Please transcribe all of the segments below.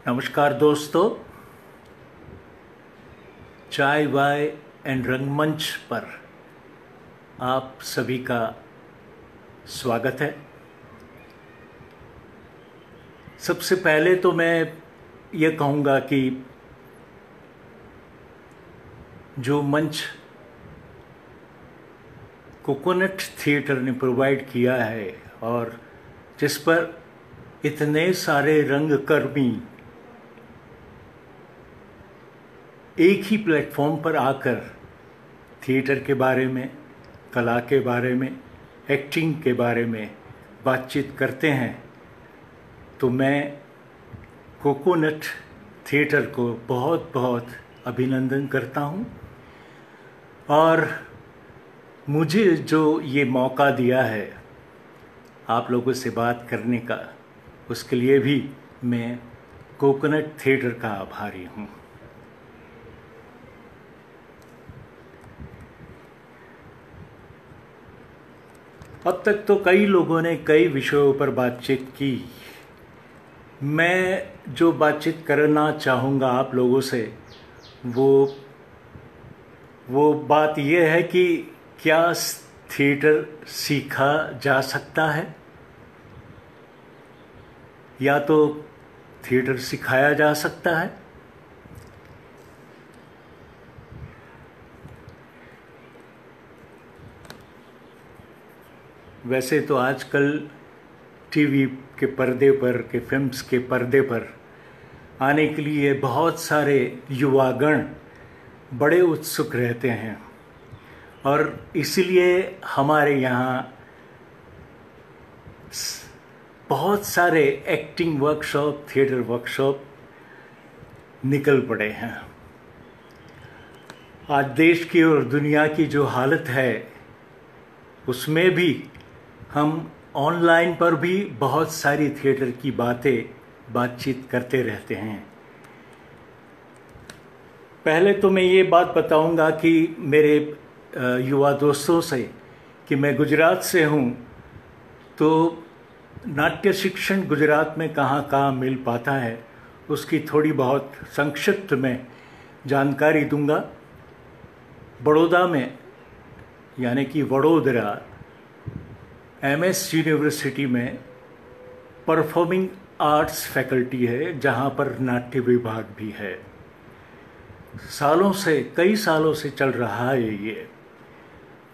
नमस्कार दोस्तों, चाय वाय एंड रंगमंच पर आप सभी का स्वागत है। सबसे पहले तो मैं ये कहूँगा कि जो मंच कोकोनट थिएटर ने प्रोवाइड किया है और जिस पर इतने सारे रंगकर्मी एक ही प्लेटफॉर्म पर आकर थिएटर के बारे में, कला के बारे में, एक्टिंग के बारे में बातचीत करते हैं, तो मैं कोकोनट थिएटर को बहुत बहुत अभिनंदन करता हूं। और मुझे जो ये मौका दिया है आप लोगों से बात करने का, उसके लिए भी मैं कोकोनट थिएटर का आभारी हूं। अब तक तो कई लोगों ने कई विषयों पर बातचीत की। मैं जो बातचीत करना चाहूँगा आप लोगों से वो बात ये है कि क्या थिएटर सीखा जा सकता है या तो थिएटर सिखाया जा सकता है। वैसे तो आजकल टीवी के पर्दे पर, के फिल्म्स के पर्दे पर आने के लिए बहुत सारे युवागण बड़े उत्सुक रहते हैं और इसीलिए हमारे यहाँ बहुत सारे एक्टिंग वर्कशॉप, थिएटर वर्कशॉप निकल पड़े हैं। आज देश की और दुनिया की जो हालत है उसमें भी हम ऑनलाइन पर भी बहुत सारी थिएटर की बातचीत करते रहते हैं। पहले तो मैं ये बात बताऊंगा कि मेरे युवा दोस्तों से कि मैं गुजरात से हूँ, तो नाट्य शिक्षण गुजरात में कहाँ कहाँ मिल पाता है उसकी थोड़ी बहुत संक्षिप्त में जानकारी दूंगा। बड़ौदा में, यानी कि वडोदरा MS यूनिवर्सिटी में परफॉर्मिंग आर्ट्स फैकल्टी है, जहाँ पर नाट्य विभाग भी है। कई सालों से चल रहा है ये,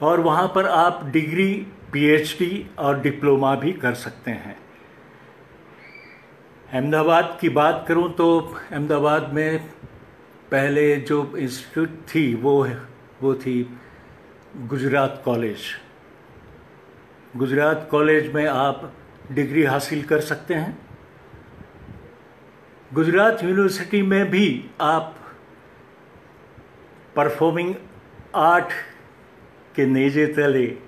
और वहाँ पर आप डिग्री, PhD और डिप्लोमा भी कर सकते हैं। अहमदाबाद की बात करूँ तो अहमदाबाद में पहले जो इंस्टीट्यूट थी वो थी गुजरात कॉलेज। गुजरात कॉलेज में आप डिग्री हासिल कर सकते हैं। गुजरात यूनिवर्सिटी में भी आप परफॉर्मिंग आर्ट के नेजे तले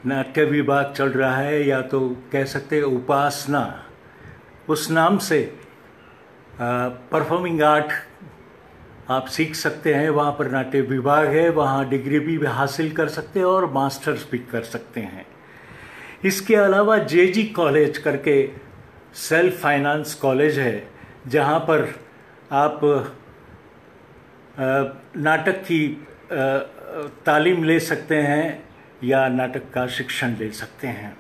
नाट्य विभाग चल रहा है, या तो कह सकते हैं उपासना, उस नाम से परफॉर्मिंग आर्ट आप सीख सकते हैं। वहाँ पर नाट्य विभाग है, वहाँ डिग्री भी हासिल कर सकते हैं और मास्टर्स भी कर सकते हैं। इसके अलावा JG कॉलेज करके सेल्फ फाइनेंस कॉलेज है, जहाँ पर आप नाटक की तालीम ले सकते हैं या नाटक का शिक्षण ले सकते हैं।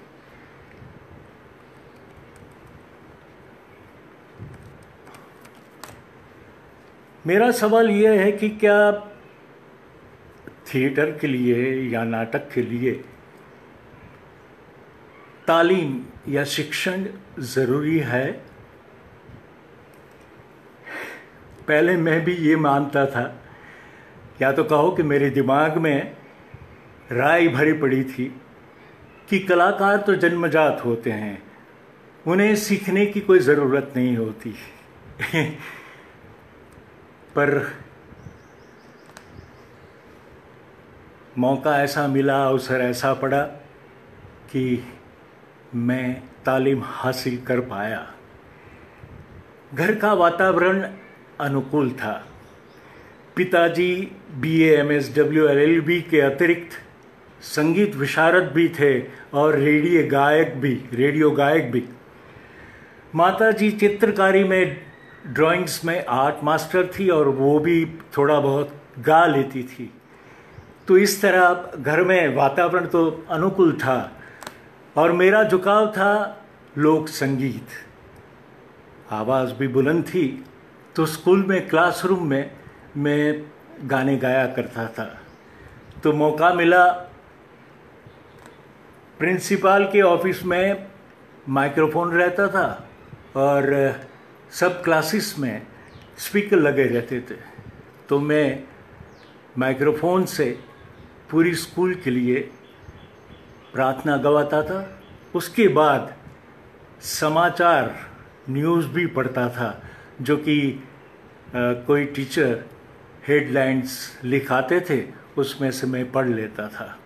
मेरा सवाल यह है कि क्या थिएटर के लिए या नाटक के लिए तालीम या शिक्षण ज़रूरी है? पहले मैं भी ये मानता था, या तो कहो कि मेरे दिमाग में राय भरी पड़ी थी कि कलाकार तो जन्मजात होते हैं, उन्हें सीखने की कोई ज़रूरत नहीं होती। पर मौका ऐसा मिला, अवसर ऐसा पड़ा कि मैं तालीम हासिल कर पाया। घर का वातावरण अनुकूल था। पिताजी BA MSW LLB के अतिरिक्त संगीत विशारद भी थे और रेडियो गायक भी। माताजी चित्रकारी में ड्राइंग्स में आर्ट मास्टर थी और वो भी थोड़ा बहुत गा लेती थी। तो इस तरह घर में वातावरण तो अनुकूल था और मेरा झुकाव था लोक संगीत। आवाज़ भी बुलंद थी, तो स्कूल में क्लासरूम में मैं गाने गाया करता था। तो मौका मिला, प्रिंसिपल के ऑफिस में माइक्रोफोन रहता था और सब क्लासेस में स्पीकर लगे रहते थे, तो मैं माइक्रोफोन से पूरी स्कूल के लिए प्रार्थना गवाता था। उसके बाद समाचार न्यूज़ भी पढ़ता था, जो कि कोई टीचर हेडलाइंस लिखाते थे, उसमें से मैं पढ़ लेता था।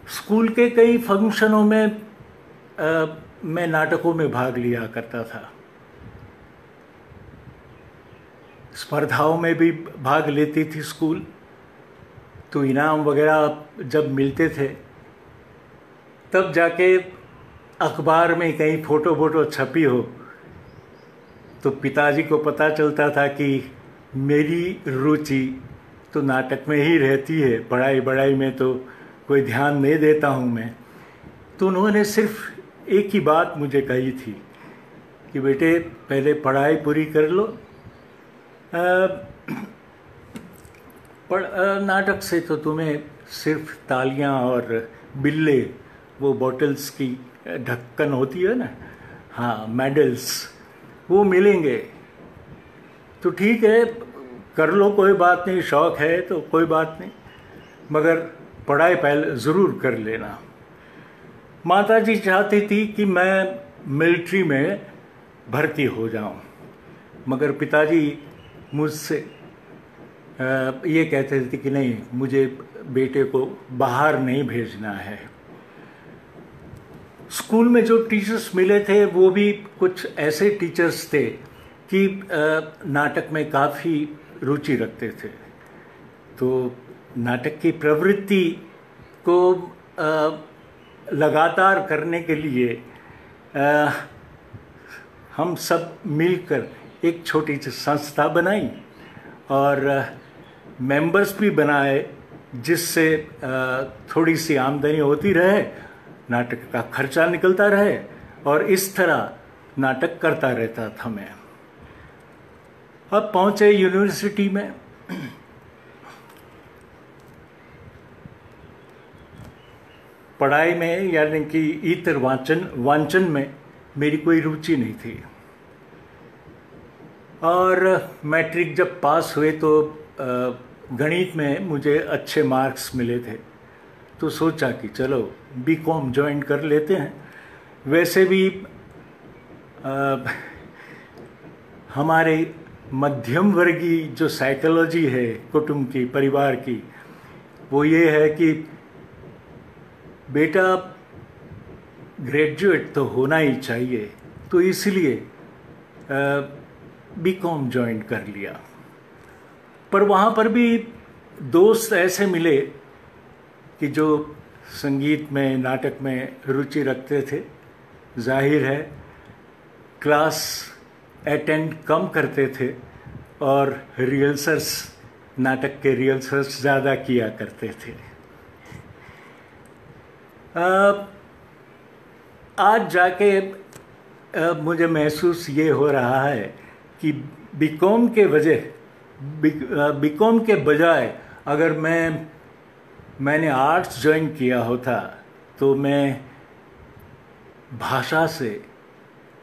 स्कूल के कई फंक्शनों में मैं नाटकों में भाग लिया करता था। स्पर्धाओं में भी भाग लेती थी स्कूल, तो इनाम वगैरह जब मिलते थे तब जाके अखबार में कहीं फ़ोटो छपी हो तो पिताजी को पता चलता था कि मेरी रुचि तो नाटक में ही रहती है, पढ़ाई में तो कोई ध्यान नहीं देता हूँ मैं। तो उन्होंने सिर्फ एक ही बात मुझे कही थी कि बेटे पहले पढ़ाई पूरी कर लो, नाटक से तो तुम्हें सिर्फ तालियां और बिल्ले, वो बॉटल्स की ढक्कन होती है ना, हाँ मेडल्स, वो मिलेंगे। तो ठीक है कर लो, कोई बात नहीं, शौक़ है तो कोई बात नहीं, मगर पढ़ाई पहले ज़रूर कर लेना। माताजी चाहती थी कि मैं मिलिट्री में भर्ती हो जाऊं, मगर पिताजी मुझसे ये कहते थे कि नहीं, मुझे बेटे को बाहर नहीं भेजना है। स्कूल में जो टीचर्स मिले थे वो भी कुछ ऐसे टीचर्स थे कि नाटक में काफ़ी रुचि रखते थे। तो नाटक की प्रवृत्ति को लगातार करने के लिए हम सब मिलकर एक छोटी सी संस्था बनाई और मेंबर्स भी बनाए, जिससे थोड़ी सी आमदनी होती रहे, नाटक का खर्चा निकलता रहे, और इस तरह नाटक करता रहता था मैं। अब पहुँचे यूनिवर्सिटी में। पढ़ाई में यानी कि इतर वांचन में मेरी कोई रुचि नहीं थी, और मैट्रिक जब पास हुए तो गणित में मुझे अच्छे मार्क्स मिले थे, तो सोचा कि चलो बीकॉम ज्वाइन कर लेते हैं। वैसे भी हमारे मध्यम वर्गीय जो साइकोलॉजी है कुटुंब की, परिवार की, वो ये है कि बेटा ग्रेजुएट तो होना ही चाहिए, तो इसलिए बीकॉम ज्वाइन कर लिया। पर वहाँ पर भी दोस्त ऐसे मिले कि जो संगीत में, नाटक में रुचि रखते थे। जाहिर है क्लास अटेंड कम करते थे और रिहर्सल्स, नाटक के रिहर्सल्स ज़्यादा किया करते थे। आज जाके मुझे महसूस ये हो रहा है कि बीकॉम के बजाय अगर मैंने आर्ट्स ज्वाइन किया होता तो मैं भाषा से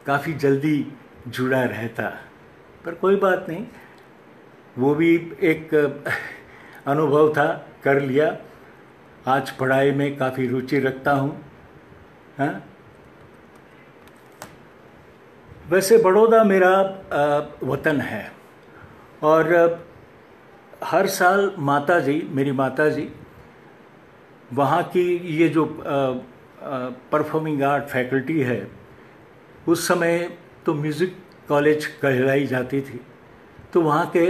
काफ़ी जल्दी जुड़ा रहता। पर कोई बात नहीं, वो भी एक अनुभव था, कर लिया। आज पढ़ाई में काफ़ी रुचि रखता हूँ। हाँ, वैसे बड़ौदा मेरा वतन है, और हर साल मेरी माताजी वहाँ की ये जो परफॉर्मिंग आर्ट फैकल्टी है, उस समय तो म्यूज़िक कॉलेज कहलाई जाती थी, तो वहाँ के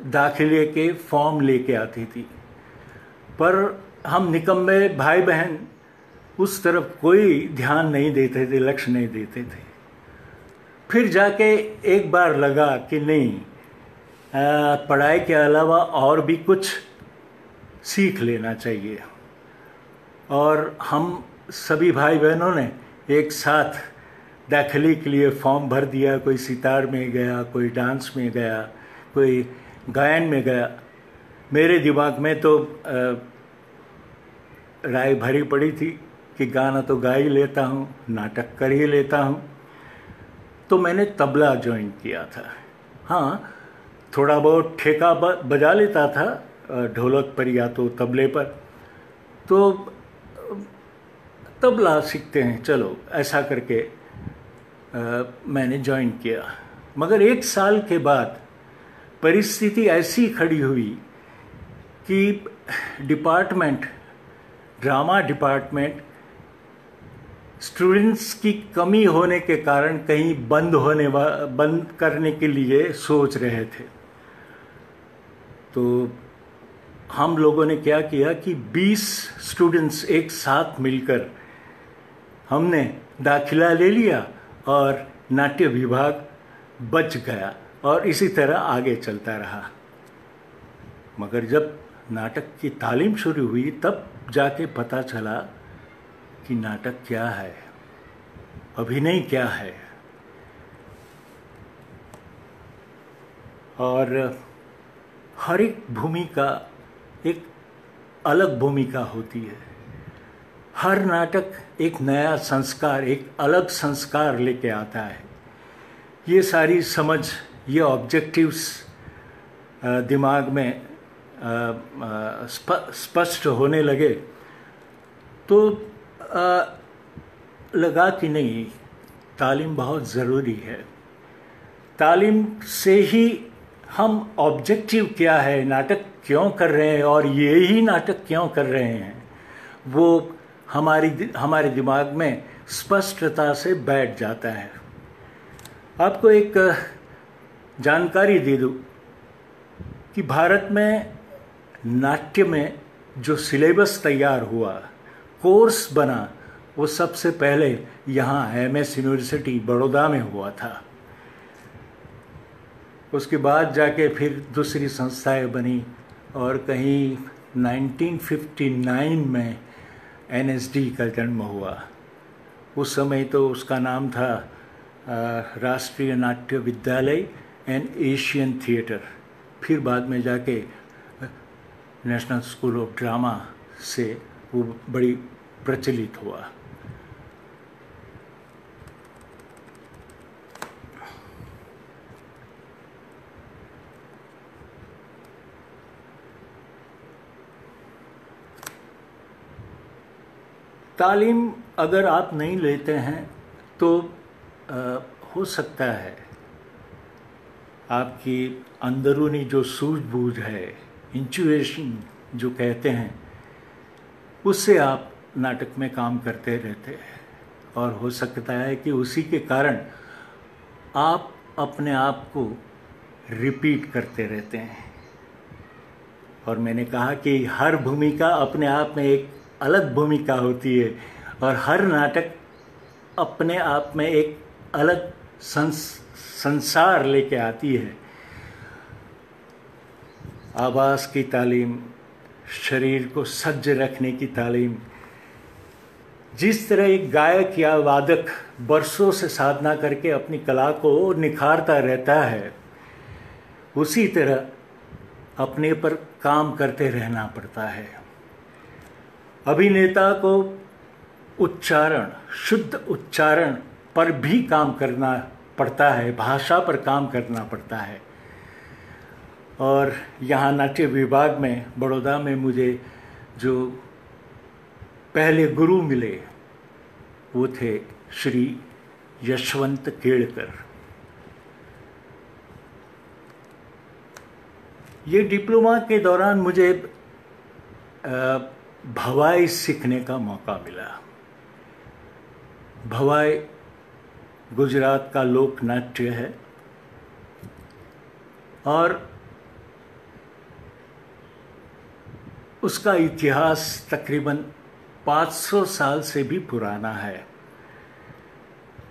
दाखिले के फॉर्म लेके आती थी। पर हम निकम्मे भाई बहन उस तरफ कोई ध्यान नहीं देते थे, लक्ष्य नहीं देते थे। फिर जाके एक बार लगा कि नहीं, पढ़ाई के अलावा और भी कुछ सीख लेना चाहिए। और हम सभी भाई बहनों ने एक साथ दाखिले के लिए फॉर्म भर दिया। कोई सितार में गया, कोई डांस में गया, कोई गायन में गया। मेरे दिमाग में तो राय भरी पड़ी थी कि गाना तो गा ही लेता हूँ, नाटक कर ही लेता हूँ। तो मैंने तबला ज्वाइन किया था। हाँ, थोड़ा बहुत ठेका बजा लेता था, ढोलक पर या तो तबले पर। तो तबला सीखते हैं, चलो ऐसा करके मैंने ज्वाइन किया। मगर 1 साल के बाद परिस्थिति ऐसी खड़ी हुई कि ड्रामा डिपार्टमेंट स्टूडेंट्स की कमी होने के कारण कहीं बंद करने के लिए सोच रहे थे। तो हम लोगों ने क्या किया कि 20 स्टूडेंट्स एक साथ मिलकर हमने दाखिला ले लिया और नाट्य विभाग बच गया और इसी तरह आगे चलता रहा। मगर जब नाटक की तालीम शुरू हुई तब जाके पता चला कि नाटक क्या है, अभिनय क्या है। और हर एक भूमिका एक अलग भूमिका होती है। हर नाटक एक नया संस्कार, एक अलग संस्कार लेके आता है। ये सारी समझ, ये ऑब्जेक्टिव्स दिमाग में स्पष्ट होने लगे तो लगा कि नहीं, तालीम बहुत ज़रूरी है। तालीम से ही हम ऑब्जेक्टिव क्या है, नाटक क्यों कर रहे हैं और ये ही नाटक क्यों कर रहे हैं, वो हमारे दिमाग में स्पष्टता से बैठ जाता है। आपको एक जानकारी दे दूं कि भारत में नाट्य में जो सिलेबस तैयार हुआ, कोर्स बना, वो सबसे पहले यहाँ MS यूनिवर्सिटी बड़ौदा में हुआ था। उसके बाद जाके फिर दूसरी संस्थाएं बनी और कहीं 1959 में NSD का जन्म हुआ। उस समय तो उसका नाम था राष्ट्रीय नाट्य विद्यालय एंड एशियन थिएटर। फिर बाद में जाके नेशनल स्कूल ऑफ ड्रामा से वो बड़ी प्रचलित हुआ। तालीम अगर आप नहीं लेते हैं तो हो सकता है आपकी अंदरूनी जो सूझबूझ है, इंट्यूशन जो कहते हैं, उससे आप नाटक में काम करते रहते हैं और हो सकता है कि उसी के कारण आप अपने आप को रिपीट करते रहते हैं। और मैंने कहा कि हर भूमिका अपने आप में एक अलग भूमिका होती है और हर नाटक अपने आप में एक अलग संसार लेके आती है। आवाज़ की तालीम, शरीर को सज्ज रखने की तालीम, जिस तरह एक गायक या वादक बरसों से साधना करके अपनी कला को निखारता रहता है, उसी तरह अपने पर काम करते रहना पड़ता है। अभिनेता को उच्चारण, शुद्ध उच्चारण पर भी काम करना पड़ता है, भाषा पर काम करना पड़ता है। और यहाँ नाट्य विभाग में बड़ौदा में मुझे जो पहले गुरु मिले वो थे श्री यशवंत केड़कर। ये डिप्लोमा के दौरान मुझे भवाई सीखने का मौका मिला। भवाई गुजरात का लोक नाट्य है और उसका इतिहास तकरीबन 500 साल से भी पुराना है।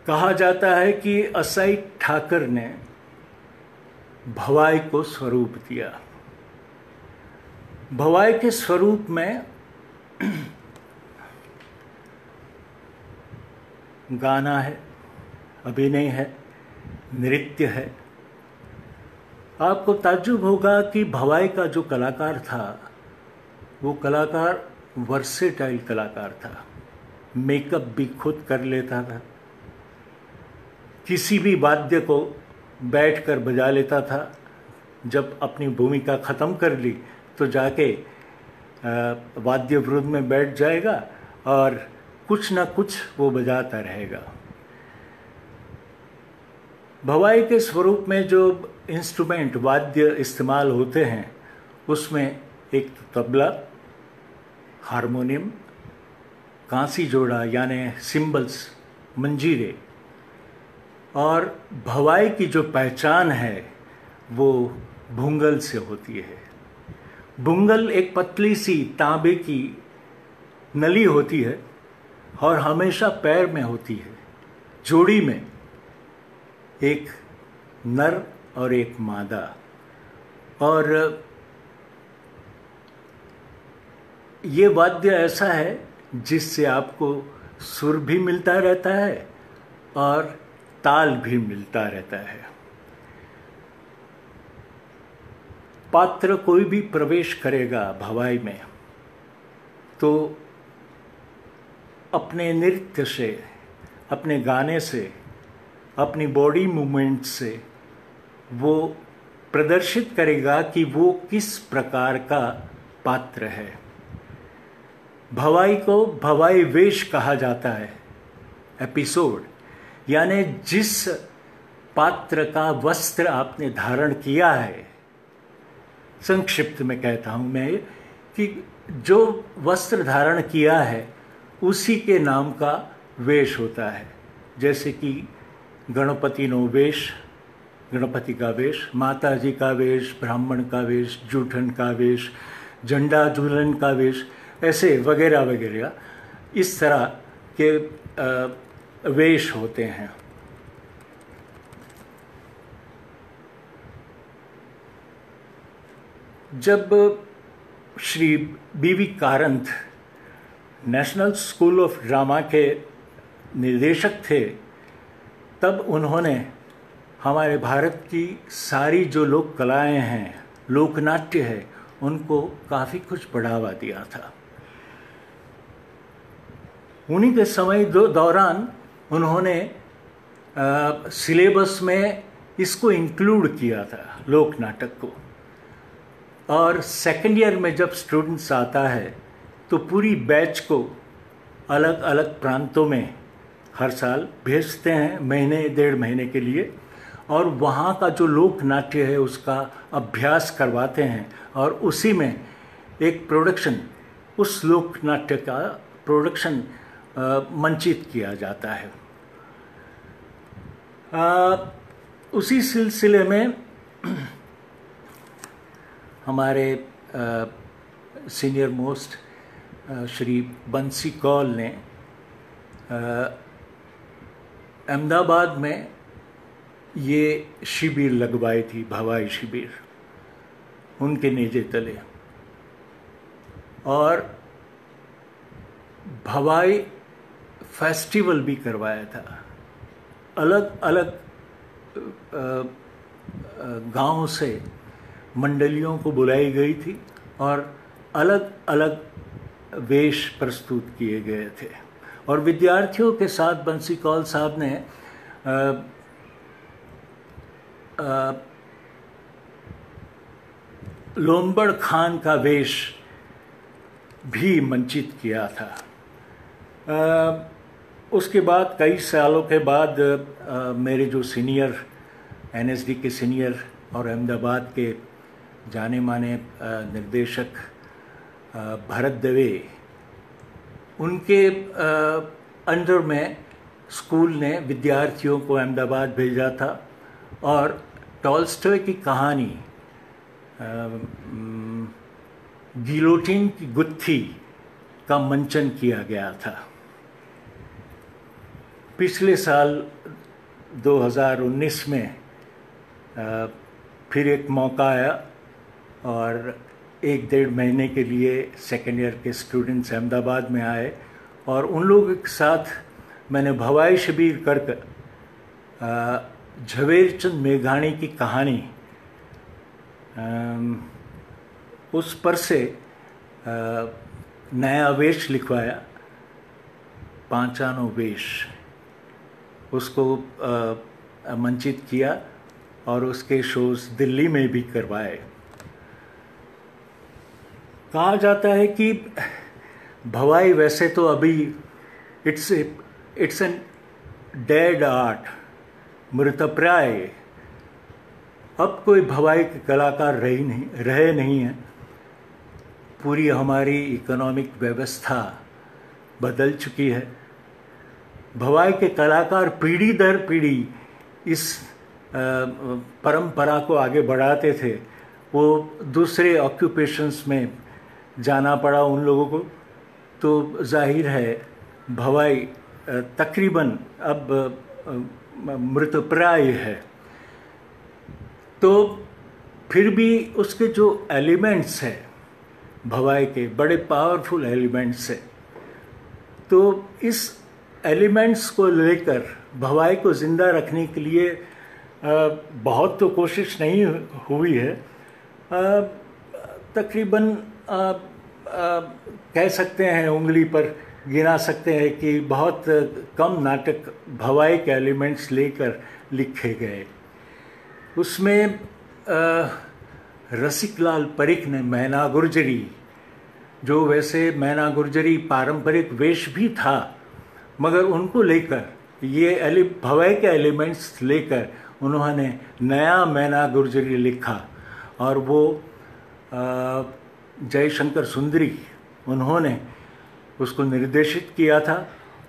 कहा जाता है कि असाई ठाकर ने भवाई को स्वरूप दिया। भवाई के स्वरूप में गाना है, अभिनय है, नृत्य है। आपको ताज्जुब होगा कि भवाई का जो कलाकार था वो कलाकार वर्सेटाइल कलाकार था। मेकअप भी खुद कर लेता था, किसी भी वाद्य को बैठकर बजा लेता था। जब अपनी भूमिका ख़त्म कर ली तो जाके वाद्य वृंद में बैठ जाएगा और कुछ ना कुछ वो बजाता रहेगा। भवाई के स्वरूप में जो इंस्ट्रूमेंट वाद्य इस्तेमाल होते हैं उसमें एक तो तबला, हारमोनियम, कांसी जोड़ा यानी सिम्बल्स, मंजीरे, और भवाई की जो पहचान है वो भुंगल से होती है। भुंगल एक पतली सी तांबे की नली होती है और हमेशा पैर में होती है, जोड़ी में एक नर और एक मादा। और ये वाद्य ऐसा है जिससे आपको सुर भी मिलता रहता है और ताल भी मिलता रहता है। पात्र कोई भी प्रवेश करेगा भवाई में तो अपने नृत्य से, अपने गाने से, अपनी बॉडी मूवमेंट से वो प्रदर्शित करेगा कि वो किस प्रकार का पात्र है। भवाई को भवाई वेश कहा जाता है। एपिसोड यानी जिस पात्र का वस्त्र आपने धारण किया है, संक्षिप्त में कहता हूँ मैं कि जो वस्त्र धारण किया है उसी के नाम का वेश होता है। जैसे कि गणपति नो वेश, गणपति का वेश, माता जी का वेश, ब्राह्मण का वेश, जूठन का वेश, झंडा झूलन का वेश, ऐसे वगैरह वगैरह इस तरह के वेश होते हैं। जब Shri BV. Karanth national school of drama के निर्देशक थे तब उन्होंने हमारे भारत की सारी जो लोक कलाएं हैं, लोकनाट्य है, उनको काफ़ी कुछ बढ़ावा दिया था। उन्हीं के समय दौरान उन्होंने सिलेबस में इसको इंक्लूड किया था, लोक नाटक को। और सेकेंड ईयर में जब स्टूडेंट्स आता है तो पूरी बैच को अलग अलग प्रांतों में हर साल भेजते हैं, महीने डेढ़ महीने के लिए, और वहाँ का जो लोक नाट्य है उसका अभ्यास करवाते हैं और उसी में एक प्रोडक्शन, उस लोक नाट्य का प्रोडक्शन मंचित किया जाता है। उसी सिलसिले में हमारे सीनियर मोस्ट श्री बंसी कौल ने अहमदाबाद में ये शिविर लगवाई थी, भवाई शिविर, उनके नेजे तले। और भवाई फेस्टिवल भी करवाया था। अलग अलग गांव से मंडलियों को बुलाई गई थी और अलग अलग वेश प्रस्तुत किए गए थे। और विद्यार्थियों के साथ बंसी कौल साहब ने लोम्बड़ खान का वेश भी मंचित किया था। उसके बाद कई सालों के बाद मेरे जो सीनियर एनएसडी के सीनियर और अहमदाबाद के जाने माने निर्देशक भरत दवे, उनके अंडर में स्कूल ने विद्यार्थियों को अहमदाबाद भेजा था और टॉल्स्टॉय की कहानी गिलोटिन की गुत्थी का मंचन किया गया था। पिछले साल 2019 में फिर एक मौका आया और 1-1.5 महीने के लिए सेकेंड ईयर के स्टूडेंट्स अहमदाबाद में आए और उन लोगों के साथ मैंने भवाई शिविर कर झवेरचंद मेघाणी की कहानी उस पर से नया वेश लिखवाया, पांचानो वेश, उसको मंचित किया और उसके शोज दिल्ली में भी करवाए। कहा जाता है कि भवाई वैसे तो अभी इट्स एन डेड आर्ट, मृतप्राय, अब कोई भवाई के कलाकार रहे नहीं हैं। पूरी हमारी इकोनॉमिक व्यवस्था बदल चुकी है। भवाई के कलाकार पीढ़ी दर पीढ़ी इस परंपरा को आगे बढ़ाते थे। वो दूसरे ऑक्यूपेशंस में जाना पड़ा उन लोगों को, तो जाहिर है भवाई तकरीबन अब मृतप्राय है। तो फिर भी उसके जो एलिमेंट्स हैं भवाई के, बड़े पावरफुल एलिमेंट्स हैं। तो इस एलिमेंट्स को लेकर भवाई को ज़िंदा रखने के लिए बहुत तो कोशिश नहीं हुई है। तकरीबन कह सकते हैं, उंगली पर गिना सकते हैं कि बहुत कम नाटक भवाई के एलिमेंट्स लेकर लिखे गए। उसमें रसिकलाल परिख ने मैना गुर्जरी, जो वैसे मैना गुर्जरी पारंपरिक वेश भी था, मगर उनको लेकर ये भवाई के एलिमेंट्स लेकर उन्होंने नया मैना गुर्जरी लिखा और वो जयशंकर सुंदरी उन्होंने उसको निर्देशित किया था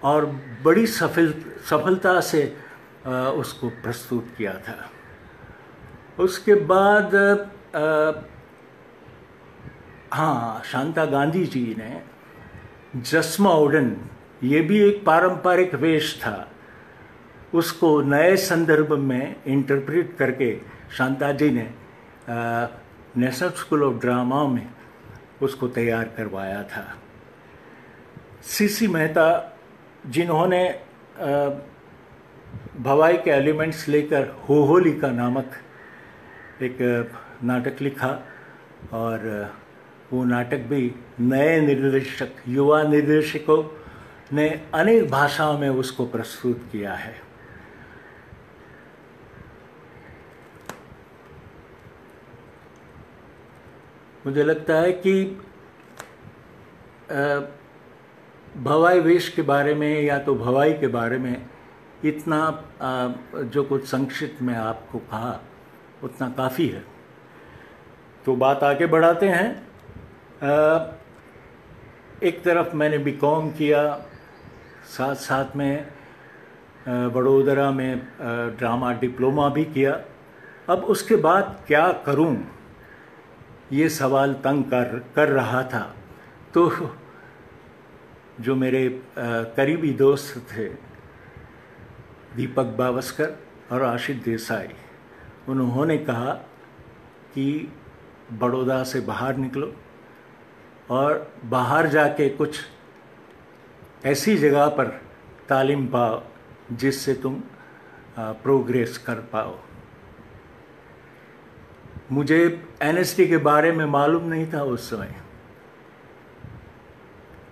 और बड़ी सफलता से उसको प्रस्तुत किया था। उसके बाद शांता गांधी जी ने जस्मा ओडन, ये भी एक पारंपरिक वेश था, उसको नए संदर्भ में इंटरप्रेट करके शांता जी ने नेशनल स्कूल ऑफ ड्रामा में उसको तैयार करवाया था। सीसी मेहता, जिन्होंने भवाई के एलिमेंट्स लेकर होलिका नामक एक नाटक लिखा और वो नाटक भी नए निर्देशक, युवा निर्देशकों ने अनेक भाषाओं में उसको प्रस्तुत किया है। मुझे लगता है कि भवाई वेश के बारे में या तो भवाई के बारे में इतना जो कुछ संक्षिप्त में आपको कहा उतना काफ़ी है। तो बात आगे बढ़ाते हैं। एक तरफ मैंने बीकॉम किया, साथ साथ में वडोदरा में ड्रामा डिप्लोमा भी किया। अब उसके बाद क्या करूं, ये सवाल तंग कर रहा था। तो जो मेरे करीबी दोस्त थे दीपक बावस्कर और आशिष देसाई, उन्होंने कहा कि बड़ौदा से बाहर निकलो और बाहर जाके कुछ ऐसी जगह पर तालीम पाओ जिससे तुम प्रोग्रेस कर पाओ। मुझे एनएसडी के बारे में मालूम नहीं था उस समय,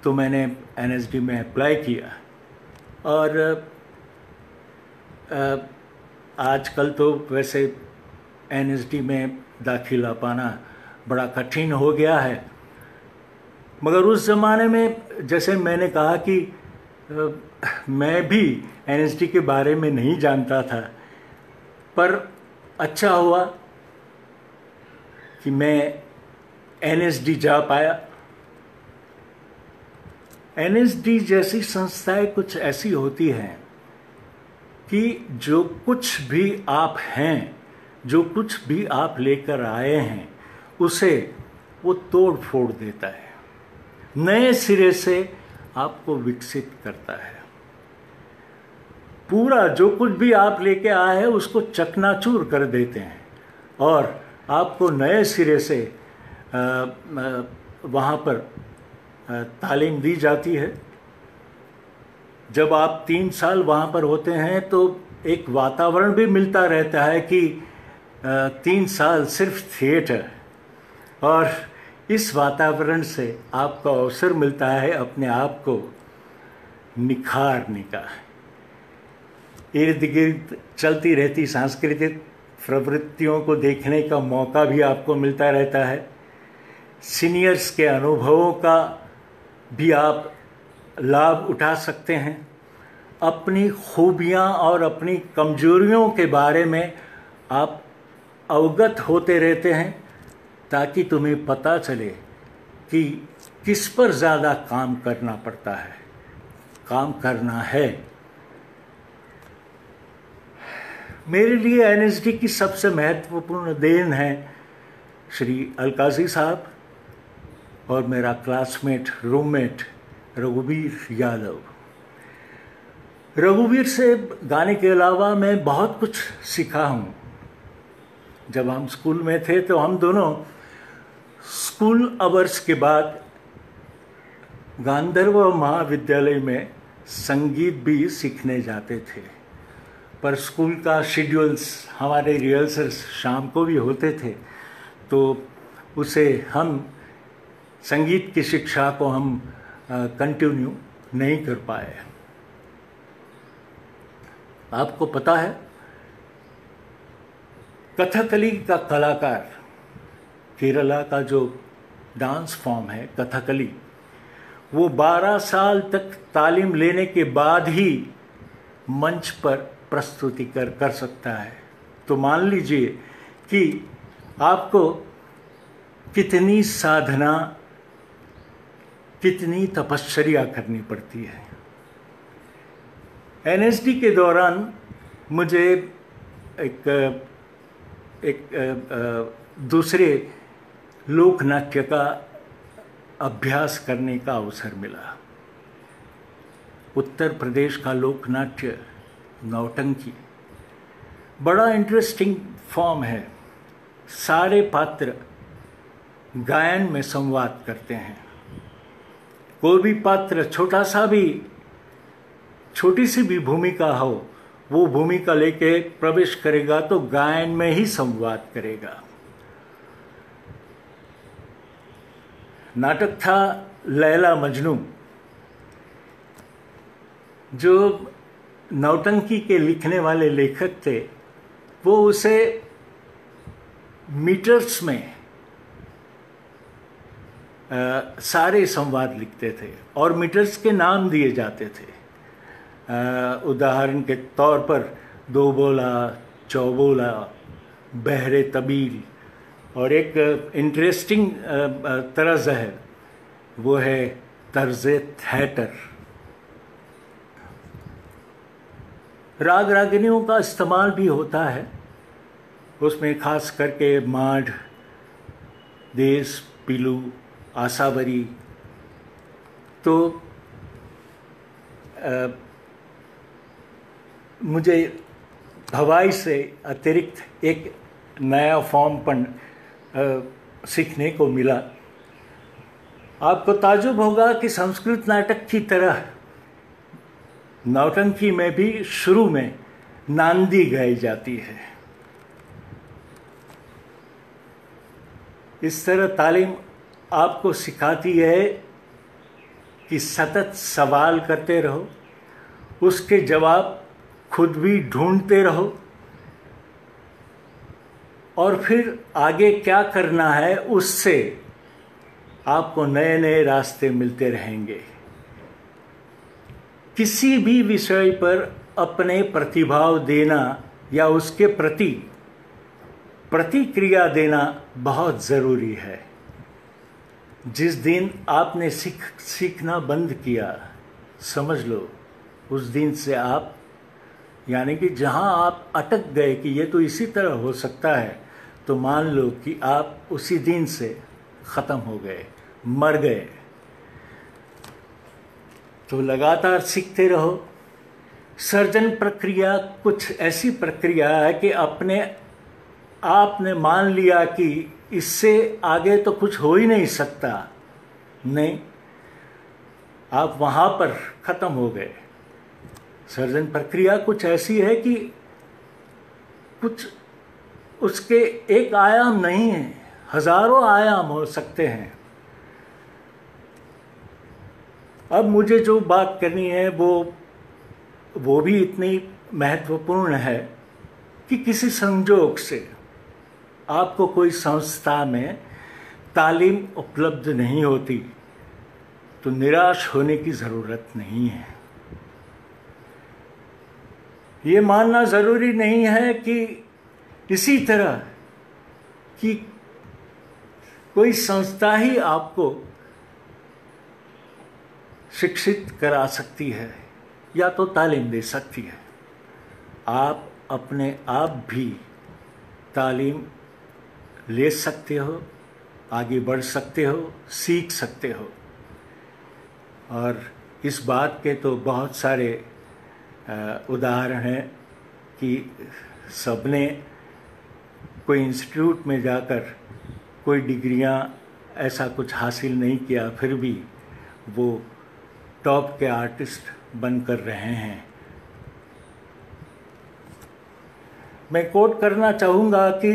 तो मैंने एनएसडी में अप्लाई किया और आजकल तो वैसे एनएसडी में दाखिला पाना बड़ा कठिन हो गया है, मगर उस ज़माने में जैसे मैंने कहा कि मैं भी एनएसडी के बारे में नहीं जानता था, पर अच्छा हुआ कि मैं एनएसडी जा पाया। एनएसडी जैसी संस्थाएं कुछ ऐसी होती हैं कि जो कुछ भी आप हैं, जो कुछ भी आप लेकर आए हैं, उसे वो तोड़ फोड़ देता है, नए सिरे से आपको विकसित करता है। पूरा जो कुछ भी आप लेके आए हैं उसको चकनाचूर कर देते हैं और आपको नए सिरे से वहाँ पर तालीम दी जाती है। जब आप 3 साल वहाँ पर होते हैं तो एक वातावरण भी मिलता रहता है कि 3 साल सिर्फ थिएटर, और इस वातावरण से आपको अवसर मिलता है अपने आप को निखारने का। इर्द गिर्द चलती रहती सांस्कृतिक प्रवृत्तियों को देखने का मौका भी आपको मिलता रहता है। सीनियर्स के अनुभवों का भी आप लाभ उठा सकते हैं। अपनी खूबियाँ और अपनी कमजोरियों के बारे में आप अवगत होते रहते हैं ताकि तुम्हें पता चले कि किस पर ज़्यादा काम करना पड़ता है, काम करना है। मेरे लिए एनएसडी की सबसे महत्वपूर्ण देन है श्री अलकाजी साहब और मेरा क्लासमेट रूममेट रघुवीर यादव। रघुवीर से गाने के अलावा मैं बहुत कुछ सीखा हूँ। जब हम स्कूल में थे तो हम दोनों स्कूल आवर्स के बाद गांधर्व महाविद्यालय में संगीत भी सीखने जाते थे, पर स्कूल का शेड्यूल्स, हमारे रिहर्सल्स शाम को भी होते थे, तो उसे हम संगीत की शिक्षा को हम कंटिन्यू नहीं कर पाए। आपको पता है कथकली का कलाकार, केरला का जो डांस फॉर्म है कथकली, वो 12 साल तक तालीम लेने के बाद ही मंच पर प्रस्तुति कर सकता है। तो मान लीजिए कि आपको कितनी साधना, कितनी तपश्चर्या करनी पड़ती है। एनएसडी के दौरान मुझे एक दूसरे लोक नाट्य का अभ्यास करने का अवसर मिला। उत्तर प्रदेश का लोक नाट्य नौटंकी बड़ा इंटरेस्टिंग फॉर्म है। सारे पात्र गायन में संवाद करते हैं। कोई भी पात्र छोटी सी भी भूमिका हो, वो भूमिका लेके प्रवेश करेगा तो गायन में ही संवाद करेगा। नाटक था लैला मजनू, जो नौटंकी के लिखने वाले लेखक थे वो उसे मीटर्स में सारे संवाद लिखते थे और मीटर्स के नाम दिए जाते थे। उदाहरण के तौर पर 2 बोला, चौबोला, बहरे तबील, और एक इंटरेस्टिंग तर्ज है, वो है तर्ज़े थिएटर। राग रागिनियों का इस्तेमाल भी होता है उसमें, खास करके माढ़, देस, पीलू, आसावरी। तो मुझे भवाई से अतिरिक्त एक नया फॉर्म पर सीखने को मिला। आपको ताज्जुब होगा कि संस्कृत नाटक की तरह नौटंकी में भी शुरू में नांदी गाई जाती है। इस तरह तालीम आपको सिखाती है कि सतत सवाल करते रहो, उसके जवाब खुद भी ढूंढते रहो, और फिर आगे क्या करना है उससे आपको नए नए रास्ते मिलते रहेंगे। किसी भी विषय पर अपने प्रतिभाव देना या उसके प्रति प्रतिक्रिया देना बहुत ज़रूरी है। जिस दिन आपने सीखना बंद किया, समझ लो उस दिन से आप, यानी कि जहां आप अटक गए कि ये तो इसी तरह हो सकता है, तो मान लो कि आप उसी दिन से ख़त्म हो गए, मर गए। तो लगातार सीखते रहो, सर्जन प्रक्रिया कुछ ऐसी प्रक्रिया है कि अपने आपने मान लिया कि इससे आगे तो कुछ हो ही नहीं सकता, नहीं, आप वहाँ पर ख़त्म हो गए। सर्जन प्रक्रिया कुछ ऐसी है कि कुछ उसके एक आयाम नहीं है, हजारों आयाम हो सकते हैं। अब मुझे जो बात करनी है वो भी इतनी महत्वपूर्ण है कि किसी संजोग से आपको कोई संस्था में तालीम उपलब्ध नहीं होती तो निराश होने की ज़रूरत नहीं है। ये मानना ज़रूरी नहीं है कि इसी तरह कि कोई संस्था ही आपको शिक्षित करा सकती है या तो तालीम दे सकती है। आप अपने आप भी तालीम ले सकते हो, आगे बढ़ सकते हो, सीख सकते हो। और इस बात के तो बहुत सारे उदाहरण हैं कि सबने कोई इंस्टीट्यूट में जाकर कोई डिग्रियां ऐसा कुछ हासिल नहीं किया, फिर भी वो टॉप के आर्टिस्ट बनकर रहे हैं। मैं कोट करना चाहूँगा कि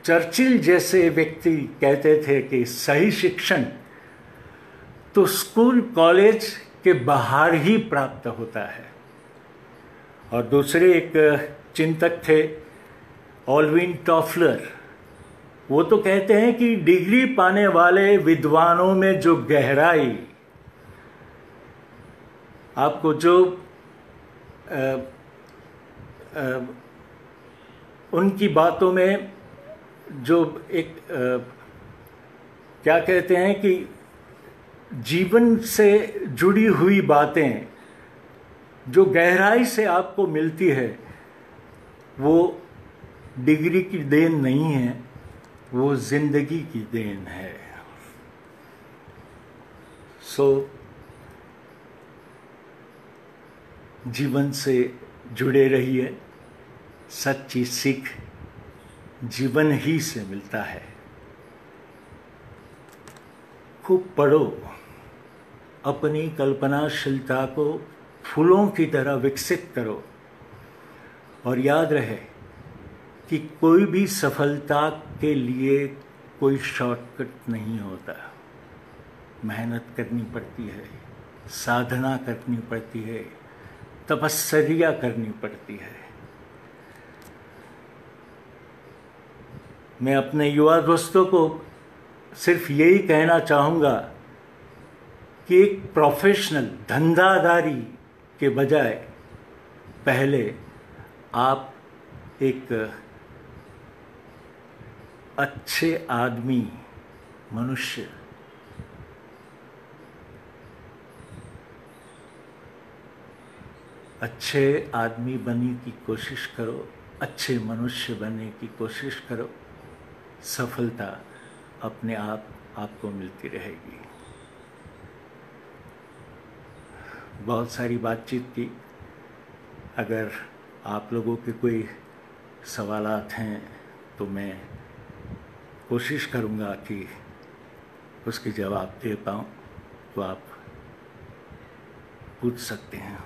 चर्चिल जैसे व्यक्ति कहते थे कि सही शिक्षण तो स्कूल कॉलेज के बाहर ही प्राप्त होता है। और दूसरे एक चिंतक थे ऑल्विन टॉफलर, वो तो कहते हैं कि डिग्री पाने वाले विद्वानों में जो गहराई, आपको जो उनकी बातों में जो एक क्या कहते हैं कि जीवन से जुड़ी हुई बातें जो गहराई से आपको मिलती है, वो डिग्री की देन नहीं है, वो जिंदगी की देन है। सो जीवन से जुड़े रहिए। सच्ची सीख जीवन ही से मिलता है। खूब पढ़ो, अपनी कल्पनाशीलता को फूलों की तरह विकसित करो, और याद रहे कि कोई भी सफलता के लिए कोई शॉर्टकट नहीं होता। मेहनत करनी पड़ती है, साधना करनी पड़ती है, तपस्या करनी पड़ती है। मैं अपने युवा दोस्तों को सिर्फ यही कहना चाहूँगा कि एक प्रोफेशनल धंधादारी के बजाय पहले आप एक अच्छे आदमी, मनुष्य, अच्छे आदमी बनने की कोशिश करो, अच्छे मनुष्य बनने की कोशिश करो। सफलता अपने आप आपको मिलती रहेगी। बहुत सारी बातचीत की। अगर आप लोगों के कोई सवालात हैं तो मैं कोशिश करूँगा कि उसके जवाब दे पाऊँ, तो आप पूछ सकते हैं।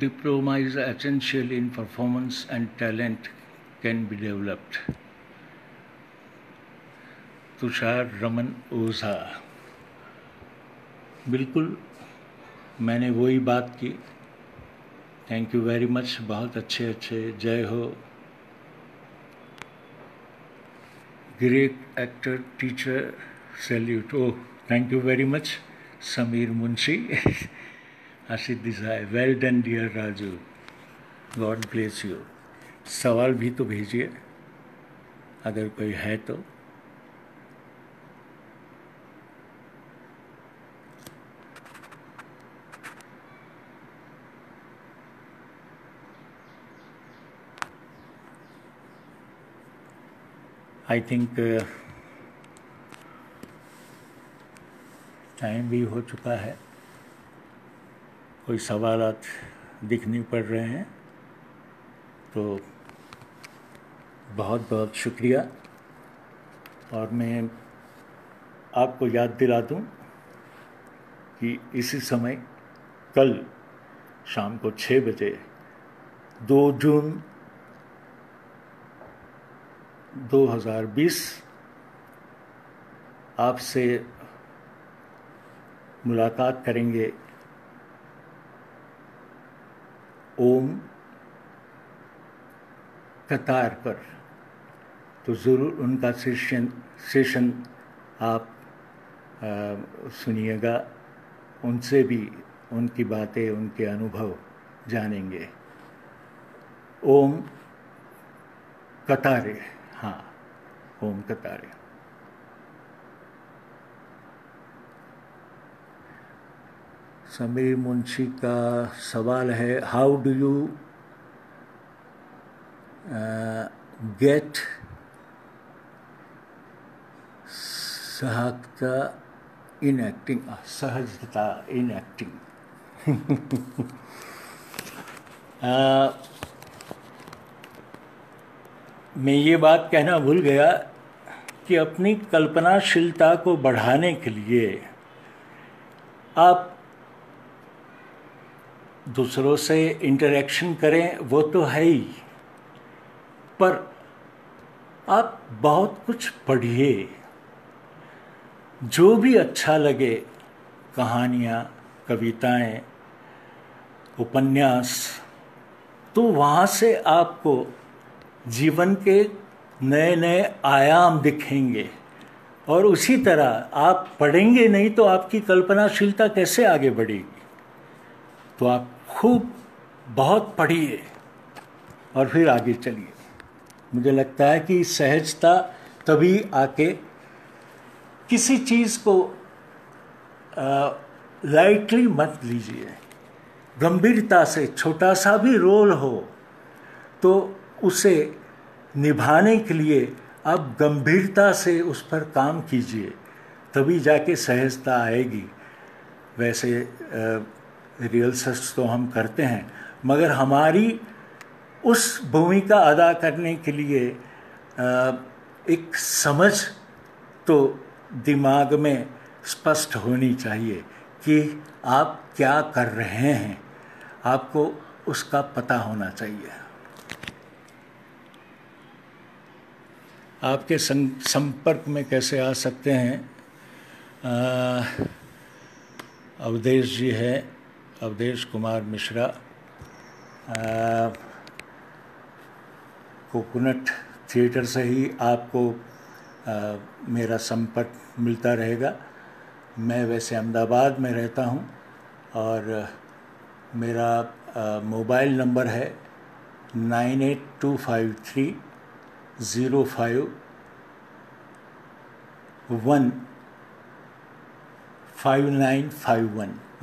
Diploma is essential in performance and talent can be developed. Tushar Raman ओझा। बिल्कुल मैंने वही बात की। Thank you very much. बहुत अच्छे जय हो। Great actor teacher salute. Oh thank you very much Sameer Munshi. Ashish Desai. Well done dear Raju, God bless you. सवाल भी तो भेजिए अगर कोई है तो। आई थिंक टाइम भी हो चुका है। कोई सवालात दिख नहीं पड़ रहे हैं, तो बहुत बहुत शुक्रिया। और मैं आपको याद दिला दूं कि इसी समय कल शाम को 6 बजे 2 जून 2020 आपसे मुलाकात करेंगे ओम कतार पर। तो ज़रूर उनका सेशन आप सुनिएगा, उनसे भी उनकी बातें, उनके अनुभव जानेंगे। ओम कतारे, हाँ, ओम कतारे। समीर मुंशी का सवाल है, हाउ डू यू गेट सहजता इन एक्टिंग? सहजता इन एक्टिंग। मैं ये बात कहना भूल गया कि अपनी कल्पनाशीलता को बढ़ाने के लिए आप दूसरों से इंटरेक्शन करें, वो तो है ही, पर आप बहुत कुछ पढ़िए, जो भी अच्छा लगे, कहानियाँ, कविताएं, उपन्यास, तो वहाँ से आपको जीवन के नए नए आयाम दिखेंगे। और उसी तरह आप पढ़ेंगे नहीं तो आपकी कल्पनाशीलता कैसे आगे बढ़ेगी? तो आप खूब बहुत पढ़िए और फिर आगे चलिए। मुझे लगता है कि सहजता तभी आके, किसी चीज़ को लाइटली मत लीजिए, गंभीरता से, छोटा सा भी रोल हो तो उसे निभाने के लिए आप गंभीरता से उस पर काम कीजिए, तभी जाके सहजता आएगी। वैसे रिहर्सल्स तो हम करते हैं, मगर हमारी उस भूमिका अदा करने के लिए एक समझ तो दिमाग में स्पष्ट होनी चाहिए कि आप क्या कर रहे हैं, आपको उसका पता होना चाहिए। आपके संपर्क में कैसे आ सकते हैं? अवधेश जी है, अवधेश कुमार मिश्रा, कोकोनट थिएटर से ही आपको मेरा संपर्क मिलता रहेगा। मैं वैसे अहमदाबाद में रहता हूँ और मेरा मोबाइल नंबर है 982530515951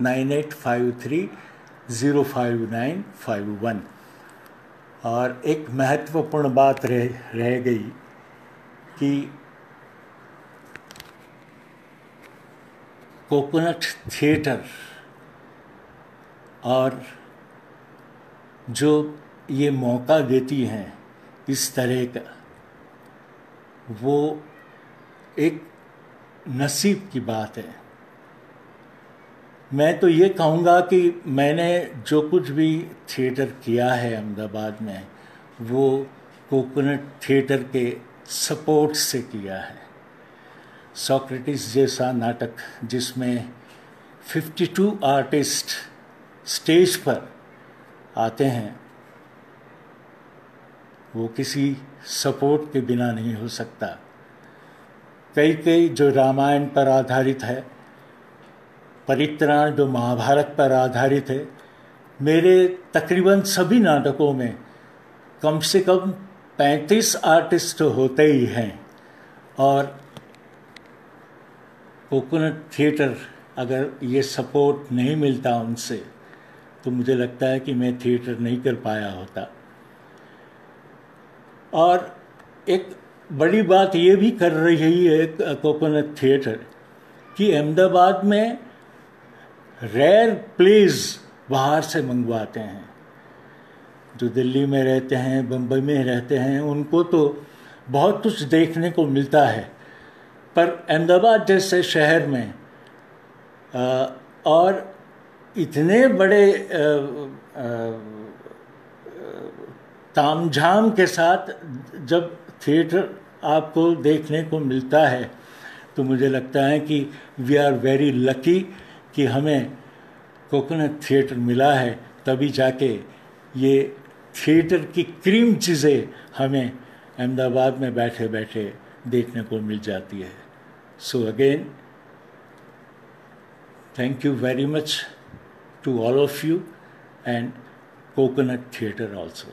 9853050951। और एक महत्वपूर्ण बात रह गई कि कोकोनट थिएटर और जो ये मौका देती हैं इस तरह का, वो एक नसीब की बात है। मैं तो ये कहूँगा कि मैंने जो कुछ भी थिएटर किया है अहमदाबाद में, वो कोकोनट थिएटर के सपोर्ट से किया है। सोक्रेटिस जैसा नाटक जिसमें 52 आर्टिस्ट स्टेज पर आते हैं, वो किसी सपोर्ट के बिना नहीं हो सकता। कई जो रामायण पर आधारित है, परित्राण जो महाभारत पर आधारित है, मेरे तकरीबन सभी नाटकों में कम से कम 35 आर्टिस्ट होते ही हैं। और कोकोनट थिएटर अगर ये सपोर्ट नहीं मिलता उनसे, तो मुझे लगता है कि मैं थिएटर नहीं कर पाया होता। और एक बड़ी बात ये भी कर रही है कोकोनट थिएटर कि अहमदाबाद में रेयर प्लेज बाहर से मंगवाते हैं। जो दिल्ली में रहते हैं, बम्बई में रहते हैं, उनको तो बहुत कुछ देखने को मिलता है, पर अहमदाबाद जैसे शहर में और इतने बड़े तामझाम के साथ जब थिएटर आपको देखने को मिलता है तो मुझे लगता है कि वी आर वेरी लकी कि हमें कोकोनट थिएटर मिला है, तभी जाके ये थिएटर की क्रीम चीज़ें हमें अहमदाबाद में बैठे बैठे देखने को मिल जाती है। So again thank you very much to all of you and Coconut Theatre also.